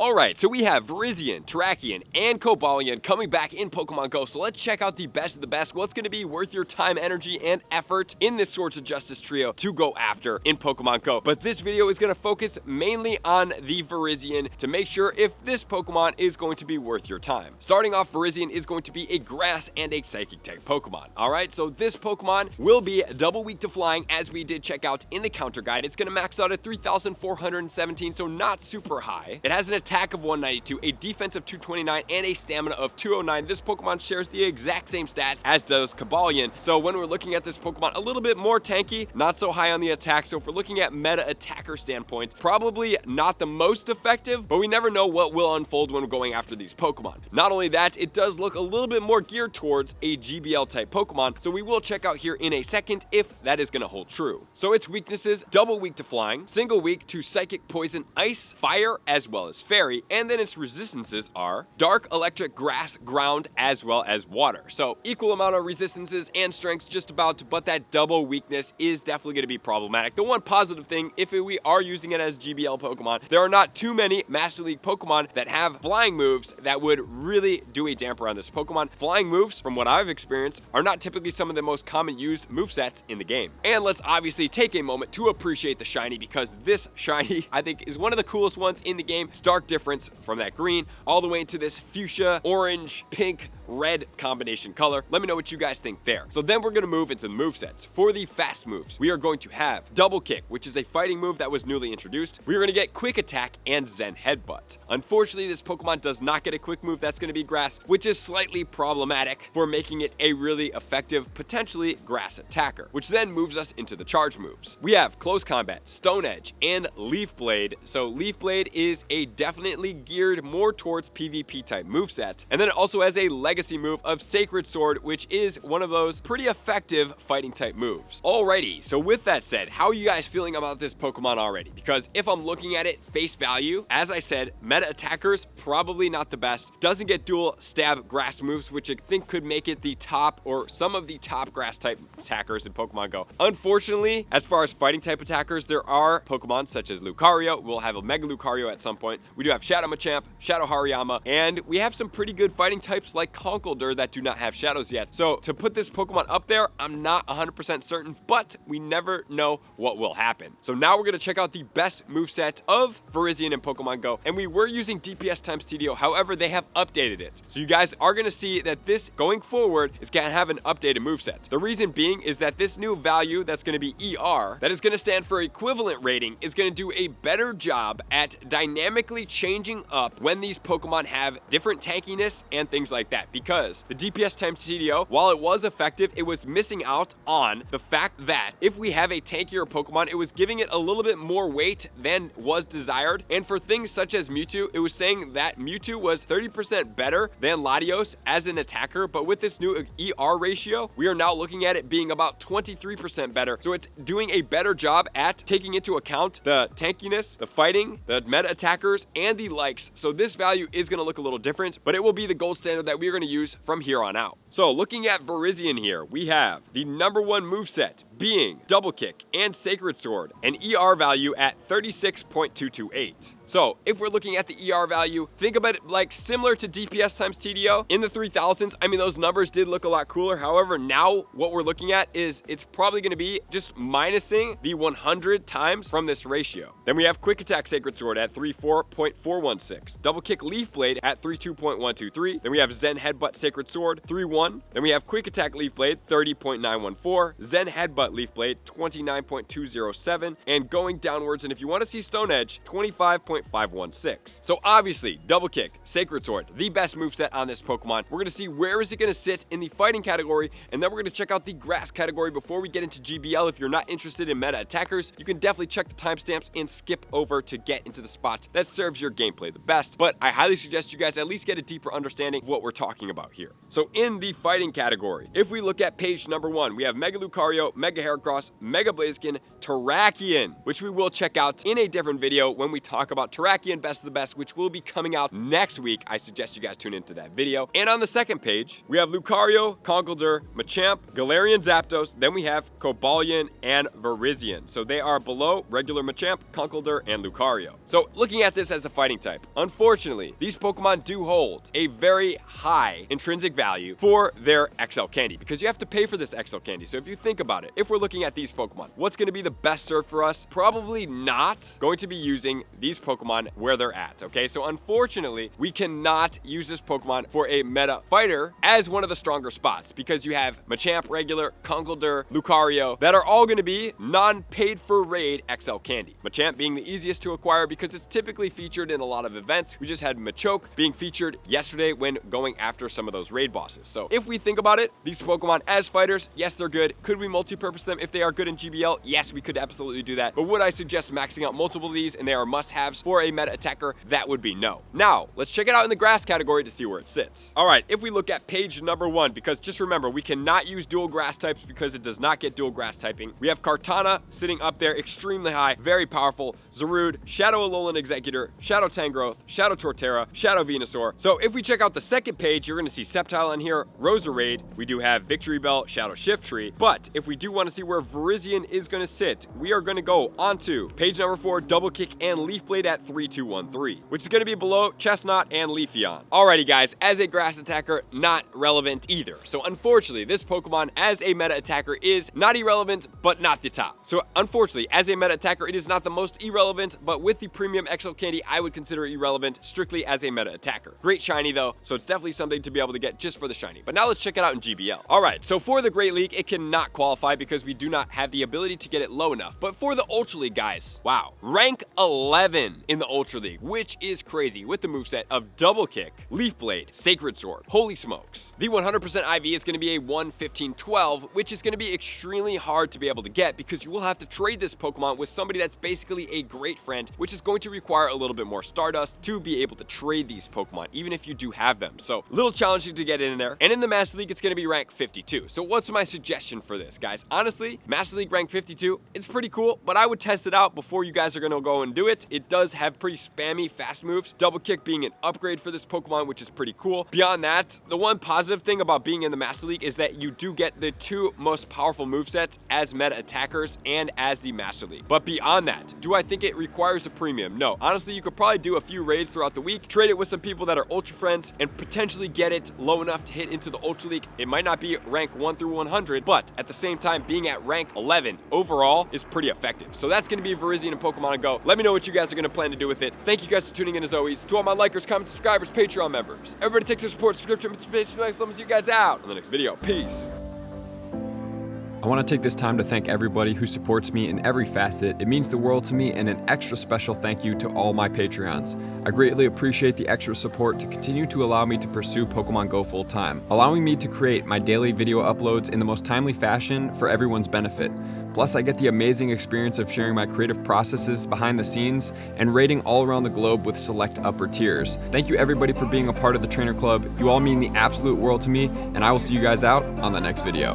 Alright, so we have Virizion, Terrakion, and Cobalion coming back in Pokemon Go, so let's check out the best of the best, what's going to be worth your time, energy, and effort in this Swords of Justice trio to go after in Pokemon Go. But this video is going to focus mainly on the Virizion to make sure if this Pokemon is going to be worth your time. Starting off, Virizion is going to be a Grass and a Psychic type Pokemon. Alright, so this Pokemon will be double weak to flying, as we did check out in the counter guide. It's going to max out at 3,417, so not super high. It has an attack of 192, a defense of 229, and a stamina of 209. This Pokemon shares the exact same stats as does Cobalion. So when we're looking at this Pokemon, a little bit more tanky, not so high on the attack. So if we're looking at meta attacker standpoint, probably not the most effective, but we never know what will unfold when we're going after these Pokemon. Not only that, it does look a little bit more geared towards a GBL type Pokemon, so we will check out here in a second if that is going to hold true. So its weaknesses: double weak to flying, single weak to psychic, poison, ice, fire, as well as fairy, and then its resistances are dark, electric, grass, ground, as well as water. So equal amount of resistances and strengths just about, but that double weakness is definitely going to be problematic. The one positive thing, if we are using it as GBL Pokemon, there are not too many Master League Pokemon that have flying moves that would really do a damper on this Pokemon. Flying moves, from what I've experienced, are not typically some of the most common used movesets in the game. And let's obviously take a moment to appreciate the shiny, because this shiny, I think, is one of the coolest ones in the game. Stark difference from that green all the way into this fuchsia, orange, pink, red combination color. Let me know what you guys think there. So then we're going to move into the movesets. For the fast moves, we are going to have Double Kick, which is a fighting move that was newly introduced. We are going to get Quick Attack and Zen Headbutt. Unfortunately, this Pokemon does not get a quick move that's going to be Grass, which is slightly problematic for making it a really effective, potentially Grass attacker, which then moves us into the charge moves. We have Close Combat, Stone Edge, and Leaf Blade. So Leaf Blade is a definitely geared more towards PvP type moveset, and then it also has a legacy move of Sacred Sword, which is one of those pretty effective fighting type moves. Alrighty, so with that said, how are you guys feeling about this Pokemon already? Because if I'm looking at it face value, as I said, meta attackers, probably not the best. Doesn't get dual stab grass moves, which I think could make it the top, or some of the top grass type attackers in Pokemon Go. Unfortunately, as far as fighting type attackers, there are Pokemon such as Lucario. We'll have a Mega Lucario at some point. We do have Shadow Machamp, Shadow Hariyama, and we have some pretty good fighting types like Conkeldurr that do not have shadows yet. So to put this Pokemon up there, I'm not 100% certain, but we never know what will happen. So now we're going to check out the best moveset of Virizion in Pokemon Go, and we were using DPS times TDO. However, they have updated it. So you guys are going to see that this going forward is going to have an updated moveset. The reason being is that this new value that's going to be ER, that is going to stand for equivalent rating, is going to do a better job at dynamically changing up when these Pokemon have different tankiness and things like that. Because the DPS times TDO, while it was effective, it was missing out on the fact that if we have a tankier Pokemon, it was giving it a little bit more weight than was desired. And for things such as Mewtwo, it was saying that Mewtwo was 30% better than Latios as an attacker, but with this new ER ratio, we are now looking at it being about 23% better. So it's doing a better job at taking into account the tankiness, the fighting, the meta attackers, and the likes. So this value is going to look a little different, but it will be the gold standard that we're going to use from here on out. So looking at Virizion here, we have the number one moveset being Double Kick and Sacred Sword, an ER value at 36.228. So if we're looking at the ER value, think about it like similar to DPS times TDO in the 3000s. I mean, those numbers did look a lot cooler. However, now what we're looking at is it's probably going to be just minusing the 100 times from this ratio. Then we have Quick Attack Sacred Sword at 34.416, Double Kick Leaf Blade at 32.123. Then we have Zen Headbutt Sacred Sword 31. Then we have Quick Attack Leaf Blade 30.914, Zen Headbutt Leaf Blade 29.207, and going downwards, and if you want to see Stone Edge, 25.516. So obviously, Double Kick, Sacred Sword, the best moveset on this Pokemon. We're going to see where is it going to sit in the fighting category, and then we're going to check out the grass category before we get into GBL. If you're not interested in meta attackers, you can definitely check the timestamps and skip over to get into the spot that serves your gameplay the best. But I highly suggest you guys at least get a deeper understanding of what we're talking about here. So in the fighting category, if we look at page number 1, we have Mega Lucario, Mega Heracross, Mega Blaziken, Terrakion, which we will check out in a different video when we talk about about Terrakion Best of the Best, which will be coming out next week. I suggest you guys tune into that video. And on the second page, we have Lucario, Conkeldurr, Machamp, Galarian Zapdos, then we have Cobalion and Virizion. So they are below regular Machamp, Conkeldurr, and Lucario. So looking at this as a fighting type, unfortunately, these Pokemon do hold a very high intrinsic value for their XL candy, because you have to pay for this XL candy. So if you think about it, if we're looking at these Pokemon, what's going to be the best serve for us? Probably not going to be using these Pokemon where they're at, okay? So unfortunately, we cannot use this Pokemon for a meta fighter as one of the stronger spots, because you have Machamp regular, Conkeldurr, Lucario, that are all going to be non-paid for raid XL candy. Machamp being the easiest to acquire because it's typically featured in a lot of events. We just had Machoke being featured yesterday when going after some of those raid bosses. So if we think about it, these Pokemon as fighters, yes, they're good. Could we multi-purpose them if they are good in GBL? Yes, we could absolutely do that. But would I suggest maxing out multiple of these and they are must-haves for a meta attacker? That would be no. Now, let's check it out in the grass category to see where it sits. All right, if we look at page number 1, because just remember, we cannot use dual grass types because it does not get dual grass typing. We have Kartana sitting up there extremely high, very powerful. Zarude, Shadow Alolan Executor, Shadow Tangrowth, Shadow Torterra, Shadow Venusaur. So if we check out the second page, you're going to see Sceptile on here, Roserade. We do have Victory Bell, Shadow Shiftry. But if we do want to see where Virizion is going to sit, we are going to go onto page number 4, Double Kick and Leaf Blade at 3213, which is going to be below Chestnut and Leafeon. Alrighty guys, as a grass attacker, not relevant either. So unfortunately, this Pokemon as a meta attacker is not irrelevant, but not the top. So unfortunately, as a meta attacker, it is not the most irrelevant, but with the premium XL candy, I would consider it irrelevant strictly as a meta attacker. Great shiny though, so it's definitely something to be able to get just for the shiny. But now let's check it out in GBL. Alright, so for the Great League, it cannot qualify because we do not have the ability to get it low enough. But for the Ultra League, guys, wow, rank 11 in the Ultra League, which is crazy with the moveset of Double Kick, Leaf Blade, Sacred Sword. Holy smokes. The 100% IV is going to be a 115-12, which is going to be extremely hard to be able to get because you will have to trade this Pokemon with somebody that's basically a great friend, which is going to require a little bit more Stardust to be able to trade these Pokemon, even if you do have them. So a little challenging to get in there. And in the Master League, it's going to be rank 52. So what's my suggestion for this, guys? Honestly, Master League rank 52, it's pretty cool, but I would test it out before you guys are going to go and do it. It does have pretty spammy fast moves, Double Kick being an upgrade for this Pokemon, which is pretty cool. Beyond that, the one positive thing about being in the Master League is that you do get the two most powerful movesets as meta attackers and as the Master League. But beyond that, do I think it requires a premium? No. Honestly, you could probably do a few raids throughout the week, trade it with some people that are Ultra friends, and potentially get it low enough to hit into the Ultra League. It might not be rank 1 through 100, but at the same time, being at rank 11 overall is pretty effective. So that's going to be Virizion and Pokemon Go. Let me know what you guys are going to plan to do with it. Thank you guys for tuning in as always. To all my likers, comments, subscribers, Patreon members. Everybody takes their support, subscription, participation, let me see you guys out on the next video. Peace. I want to take this time to thank everybody who supports me in every facet. It means the world to me, and an extra special thank you to all my Patreons. I greatly appreciate the extra support to continue to allow me to pursue Pokemon Go full time, allowing me to create my daily video uploads in the most timely fashion for everyone's benefit. Plus, I get the amazing experience of sharing my creative processes behind the scenes and raiding all around the globe with select upper tiers. Thank you everybody for being a part of the Trainer Club. You all mean the absolute world to me, and I will see you guys out on the next video.